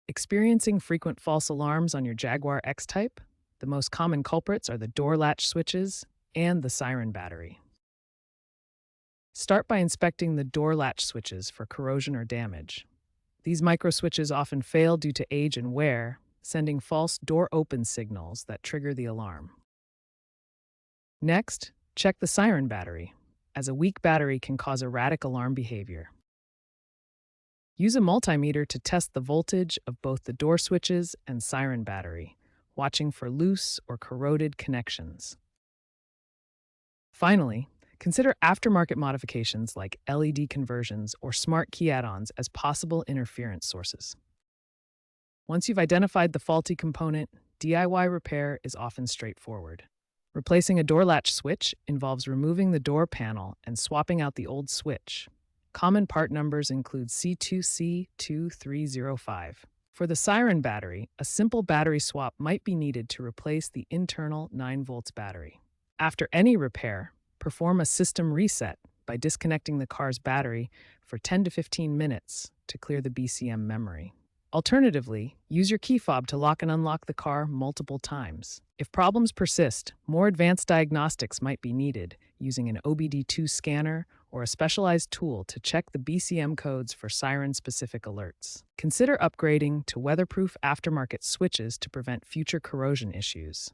Experiencing frequent false alarms on your Jaguar X-Type? The most common culprits are the door latch switches and the Siren battery. Start by inspecting the door latch switches for corrosion or damage. These micro switches often fail due to age and wear, sending false door open signals that trigger the alarm. Next, check the Siren battery, as a weak battery can cause erratic alarm behavior. Use a multimeter to test the voltage of both the door switches and Siren battery, watching for loose or corroded connections. Finally, consider aftermarket modifications like LED conversions or smart key add-ons as possible interference sources. Once you've identified the faulty component, DIY repair is often straightforward. Replacing a door latch switch involves removing the door panel and swapping out the old switch. Common part numbers include C2C2305. For the Siren battery, a simple battery swap might be needed to replace the internal 9 volts battery. After any repair, perform a system reset by disconnecting the car's battery for 10 to 15 minutes to clear the BCM memory. Alternatively, use your key fob to lock and unlock the car multiple times. If problems persist, more advanced diagnostics might be needed using an OBD2 scanner or a specialized tool to check the BCM codes for Siren-specific alerts. Consider upgrading to weatherproof aftermarket switches to prevent future corrosion issues.